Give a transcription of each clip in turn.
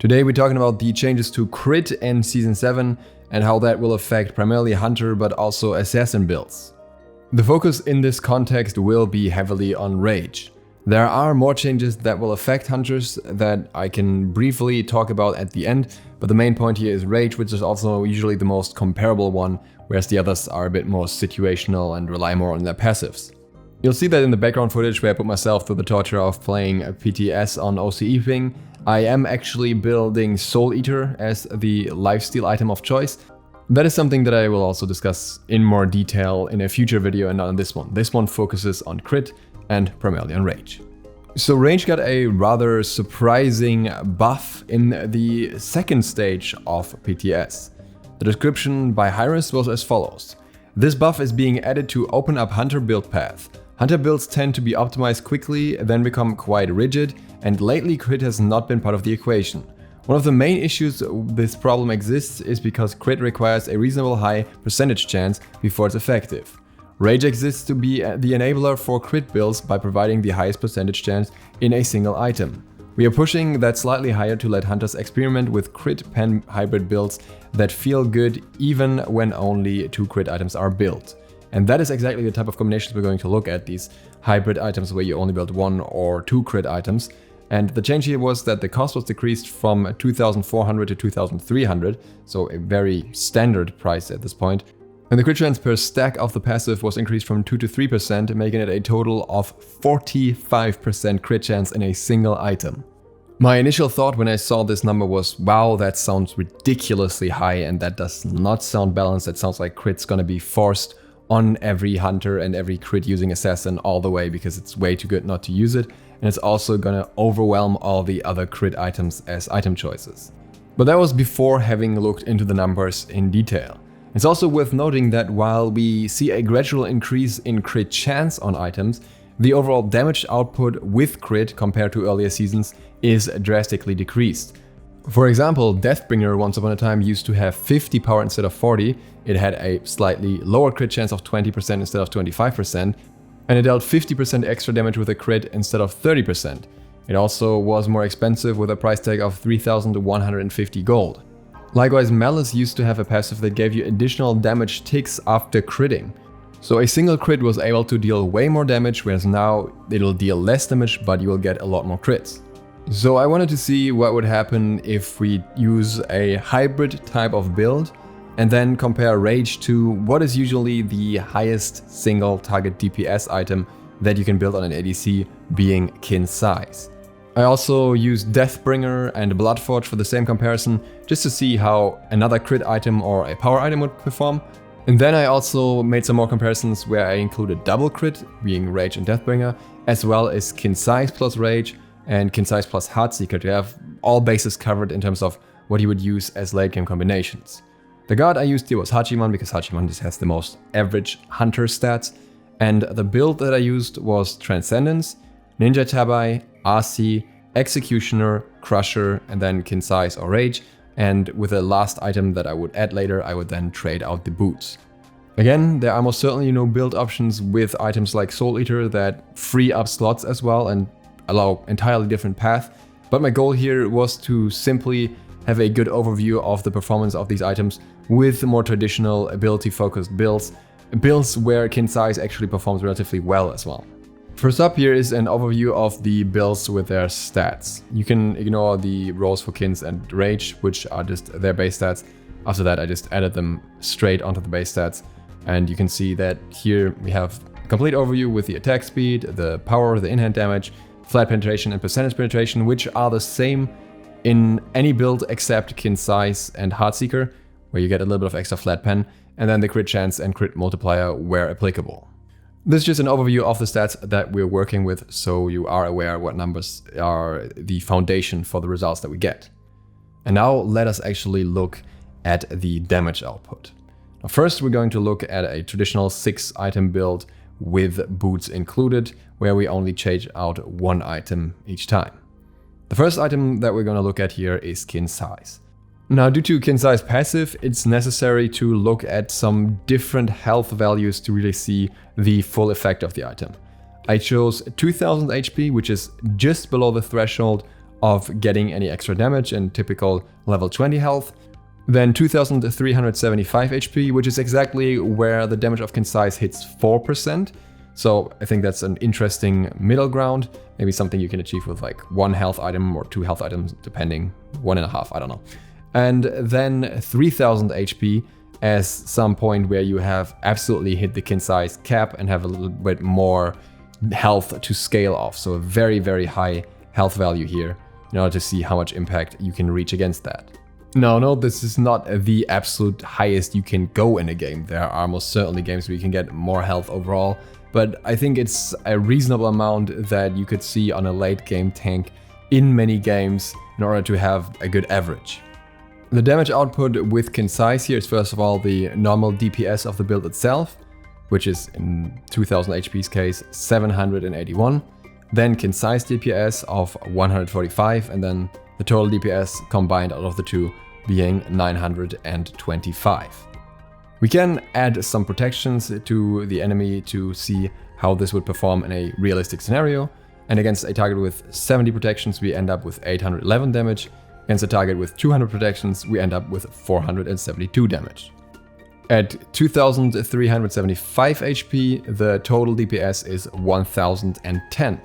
Today we're talking about the changes to crit in Season 7 and how that will affect primarily Hunter but also Assassin builds. The focus in this context will be heavily on Rage. There are more changes that will affect Hunters that I can briefly talk about at the end, but the main point here is Rage, which is also usually the most comparable one, whereas the others are a bit more situational and rely more on their passives. You'll see that in the background footage where I put myself through the torture of playing PTS on OCE ping. I am actually building Soul Eater as the lifesteal item of choice. That is something that I will also discuss in more detail in a future video and not on this one. This one focuses on crit and primarily on Rage. So Rage got a rather surprising buff in the second stage of PTS. The description by Hyris was as follows. This buff is being added to open up Hunter build path. Hunter builds tend to be optimized quickly, then become quite rigid, and lately crit has not been part of the equation. One of the main issues this problem exists is because crit requires a reasonable high percentage chance before it's effective. Rage exists to be the enabler for crit builds by providing the highest percentage chance in a single item. We are pushing that slightly higher to let hunters experiment with crit pen hybrid builds that feel good even when only 2 crit items are built. And that is exactly the type of combinations we're going to look at, these hybrid items where you only build 1 or 2 crit items. And the change here was that the cost was decreased from 2,400 to 2,300, so a very standard price at this point. And the crit chance per stack of the passive was increased from 2 to 3%, making it a total of 45% crit chance in a single item. My initial thought when I saw this number was, wow, that sounds ridiculously high and that does not sound balanced. It sounds like crit's gonna be forced on every hunter and every crit using assassin all the way because it's way too good not to use it, and it's also gonna overwhelm all the other crit items as item choices. But that was before having looked into the numbers in detail. It's also worth noting that while we see a gradual increase in crit chance on items, the overall damage output with crit compared to earlier seasons is drastically decreased. For example, Deathbringer once upon a time used to have 50 power instead of 40, it had a slightly lower crit chance of 20% instead of 25%, and it dealt 50% extra damage with a crit instead of 30%. It also was more expensive with a price tag of 3,150 gold. Likewise, Malice used to have a passive that gave you additional damage ticks after critting. So a single crit was able to deal way more damage, whereas now it'll deal less damage, but you will get a lot more crits. So I wanted to see what would happen if we use a hybrid type of build and then compare Rage to what is usually the highest single target DPS item that you can build on an ADC, being Qins size. I also used Deathbringer and Bloodforge for the same comparison, just to see how another crit item or a power item would perform. And then I also made some more comparisons where I included double crit, being Rage and Deathbringer, as well as Qins size plus Rage and Qins size plus Heartseeker to have all bases covered in terms of what you would use as late game combinations. The god I used here was Hachiman because Hachiman just has the most average hunter stats, and the build that I used was Transcendence, Ninja Tabai, RC, Executioner, Crusher, and then Qins size or Rage, and with the last item that I would add later, I would then trade out the boots. Again, there are most certainly no build options with items like Soul Eater that free up slots as well and allow entirely different path, but my goal here was to simply have a good overview of the performance of these items with more traditional ability-focused builds where Qins size actually performs relatively well as well. First up here is an overview of the builds with their stats. You can ignore the roles for Qins and Rage, which are just their base stats. After that, I just added them straight onto the base stats. And you can see that here we have a complete overview with the attack speed, the power, the in-hand damage, flat penetration and percentage penetration, which are the same in any build except Qins size and Heartseeker, where you get a little bit of extra flat pen, and then the crit chance and crit multiplier where applicable. This is just an overview of the stats that we're working with, so you are aware what numbers are the foundation for the results that we get. And now let us actually look at the damage output. Now first, we're going to look at a traditional 6-item build with boots included, where we only change out 1 item each time. The first item that we're going to look at here is Qins size. Now, due to Qins size passive, it's necessary to look at some different health values to really see the full effect of the item. I chose 2000 HP, which is just below the threshold of getting any extra damage in typical level 20 health. Then 2375 HP, which is exactly where the damage of Qins hits 4%. So I think that's an interesting middle ground, maybe something you can achieve with like 1 health item or 2 health items, depending, 1.5, I don't know. And then 3000 HP as some point where you have absolutely hit the Qins cap and have a little bit more health to scale off. So a very, very high health value here in order to see how much impact you can reach against that. Now, no, this is not the absolute highest you can go in a game. There are most certainly games where you can get more health overall, but I think it's a reasonable amount that you could see on a late game tank in many games in order to have a good average. The damage output with Qins here is first of all the normal DPS of the build itself, which is in 2000 HP's case 781, then Qins DPS of 145, and then the total DPS combined out of the two being 925. We can add some protections to the enemy to see how this would perform in a realistic scenario, and against a target with 70 protections we end up with 811 damage, against a target with 200 protections we end up with 472 damage. At 2375 HP the total DPS is 1010.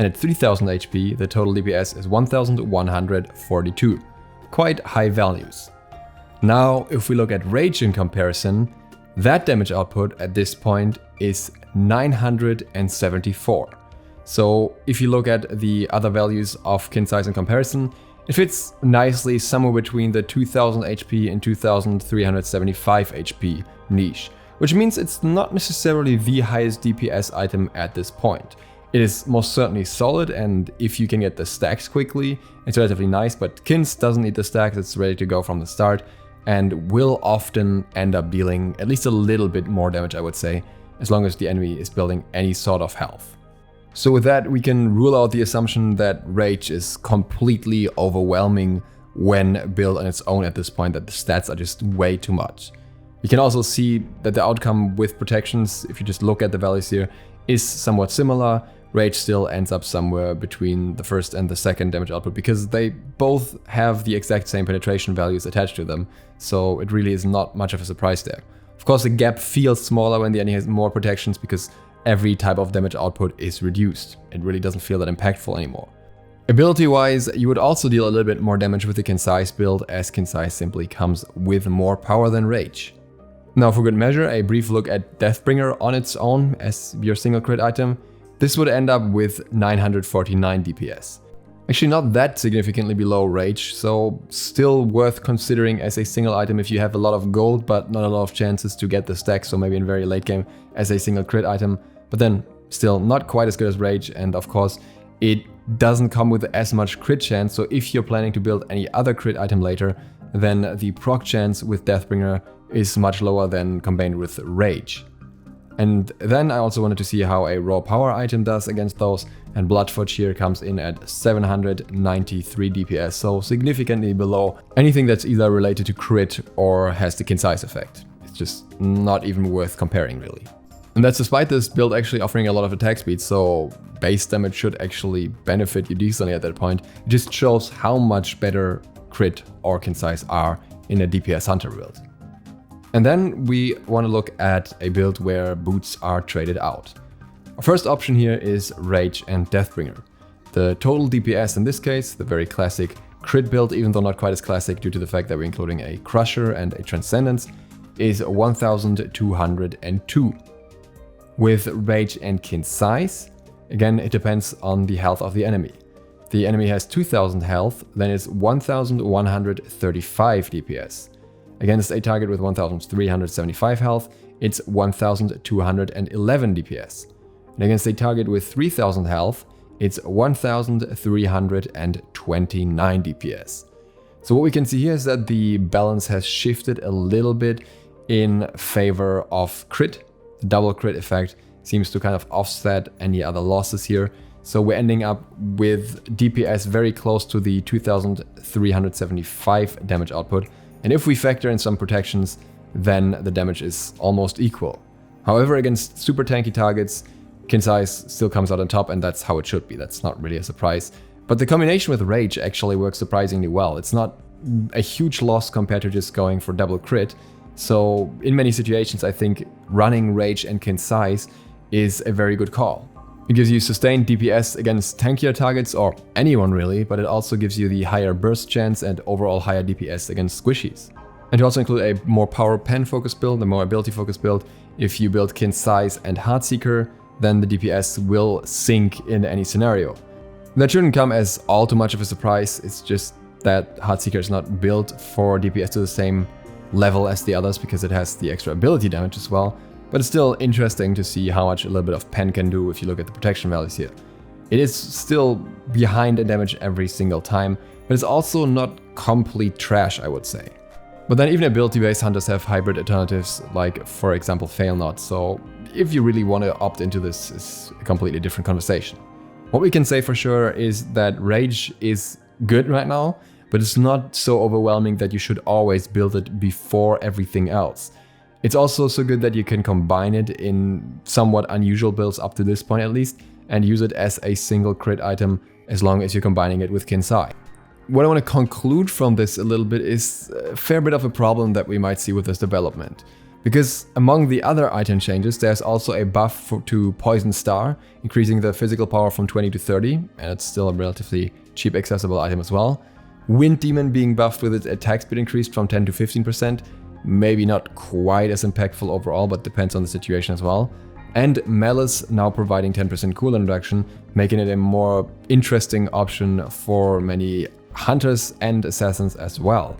And at 3000 HP, the total DPS is 1142. Quite high values. Now, if we look at Rage in comparison, that damage output at this point is 974. So if you look at the other values of Qins in comparison, it fits nicely somewhere between the 2000 HP and 2375 HP niche, which means it's not necessarily the highest DPS item at this point. It is most certainly solid, and if you can get the stacks quickly, it's relatively nice, but Qins doesn't need the stacks, it's ready to go from the start, and will often end up dealing at least a little bit more damage, I would say, as long as the enemy is building any sort of health. So with that, we can rule out the assumption that Rage is completely overwhelming when built on its own at this point, that the stats are just way too much. You can also see that the outcome with protections, if you just look at the values here, is somewhat similar. Rage still ends up somewhere between the first and the second damage output because they both have the exact same penetration values attached to them, so it really is not much of a surprise there. Of course, the gap feels smaller when the enemy has more protections because every type of damage output is reduced. It really doesn't feel that impactful anymore. Ability-wise, you would also deal a little bit more damage with the Qins build, as Qins simply comes with more power than Rage. Now, for good measure, a brief look at Deathbringer on its own as your single crit item. This would end up with 949 DPS. Actually not that significantly below Rage, so still worth considering as a single item if you have a lot of gold but not a lot of chances to get the stack, so maybe in very late game as a single crit item, but then still not quite as good as Rage, and of course it doesn't come with as much crit chance, so if you're planning to build any other crit item later, then the proc chance with Deathbringer is much lower than combined with Rage. And then I also wanted to see how a raw power item does against those, and Bloodforge here comes in at 793 DPS, so significantly below anything that's either related to crit or has the Qins effect. It's just not even worth comparing really. And that's despite this build actually offering a lot of attack speed, so base damage should actually benefit you decently at that point. It just shows how much better crit or Qins are in a DPS hunter build. And then we want to look at a build where boots are traded out. Our first option here is Rage and Deathbringer. The total DPS in this case, the very classic crit build, even though not quite as classic due to the fact that we're including a Crusher and a Transcendence, is 1202. With Rage and Qins, again it depends on the health of the enemy. If the enemy has 2000 health, then it's 1135 DPS. Against a target with 1375 health, it's 1211 DPS. And against a target with 3000 health, it's 1329 DPS. So what we can see here is that the balance has shifted a little bit in favor of crit. The double crit effect seems to kind of offset any other losses here. So we're ending up with DPS very close to the 2375 damage output. And if we factor in some protections, then the damage is almost equal. However, against super tanky targets, Qins still comes out on top, and that's how it should be. That's not really a surprise. But the combination with Rage actually works surprisingly well. It's not a huge loss compared to just going for double crit. So in many situations, I think running Rage and Qins size is a very good call. It gives you sustained DPS against tankier targets, or anyone really, but it also gives you the higher burst chance and overall higher DPS against squishies. And to also include a more power pen focused build, a more ability focused build, if you build Qins size and Heartseeker, then the DPS will sink in any scenario. That shouldn't come as all too much of a surprise, it's just that Heartseeker is not built for DPS to the same level as the others because it has the extra ability damage as well. But it's still interesting to see how much a little bit of pen can do if you look at the protection values here. It is still behind in damage every single time, but it's also not complete trash, I would say. But then even ability-based hunters have hybrid alternatives, like for example Fail Not, so if you really want to opt into this, it's a completely different conversation. What we can say for sure is that Rage is good right now, but it's not so overwhelming that you should always build it before everything else. It's also so good that you can combine it in somewhat unusual builds up to this point at least, and use it as a single crit item as long as you're combining it with Qins size. What I want to conclude from this a little bit is a fair bit of a problem that we might see with this development. Because among the other item changes, there's also a buff to Poison Star, increasing the physical power from 20 to 30, and it's still a relatively cheap accessible item as well. Wind Demon being buffed with its attack speed increased from 10 to 15%, maybe not quite as impactful overall, but depends on the situation as well. And Malice now providing 10% cooldown reduction, making it a more interesting option for many hunters and assassins as well.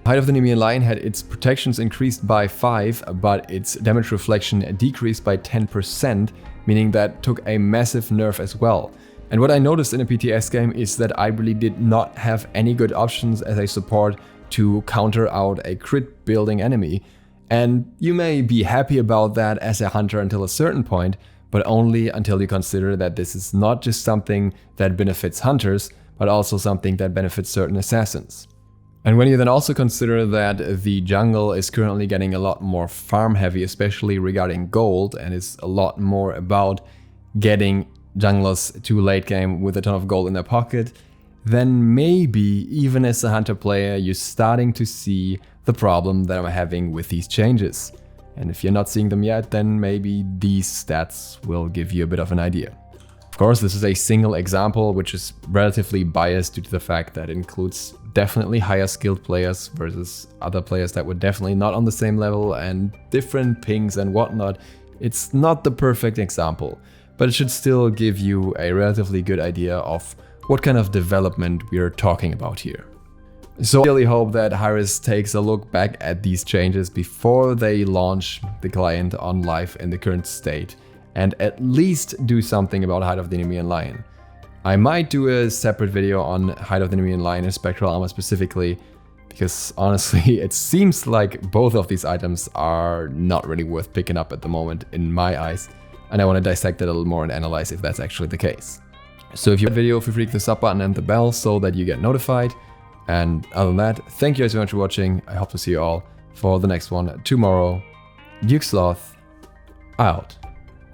Height of the Nemean Lion had its protections increased by 5, but its damage reflection decreased by 10%, meaning that took a massive nerf as well. And what I noticed in a PTS game is that I really did not have any good options as a support to counter out a crit building enemy. And you may be happy about that as a hunter until a certain point, but only until you consider that this is not just something that benefits hunters, but also something that benefits certain assassins. And when you then also consider that the jungle is currently getting a lot more farm heavy, especially regarding gold, and is a lot more about getting junglers to late game with a ton of gold in their pocket, then maybe even as a hunter player you're starting to see the problem that I'm having with these changes. And if you're not seeing them yet, then maybe these stats will give you a bit of an idea. Of course, this is a single example, which is relatively biased due to the fact that it includes definitely higher skilled players versus other players that were definitely not on the same level and different pings and whatnot. It's not the perfect example, but it should still give you a relatively good idea of what kind of development we are talking about here. So I really hope that Hi-Rez takes a look back at these changes before they launch the client on live in the current state, and at least do something about Height of the Nemean Lion. I might do a separate video on Height of the Nemean Lion and Spectral Armor specifically, because honestly it seems like both of these items are not really worth picking up at the moment in my eyes, and I want to dissect it a little more and analyze if that's actually the case. So if you like the video, feel free to click the sub button and the bell so that you get notified. And other than that, thank you guys so much for watching. I hope to see you all for the next one tomorrow. DukeSloth out.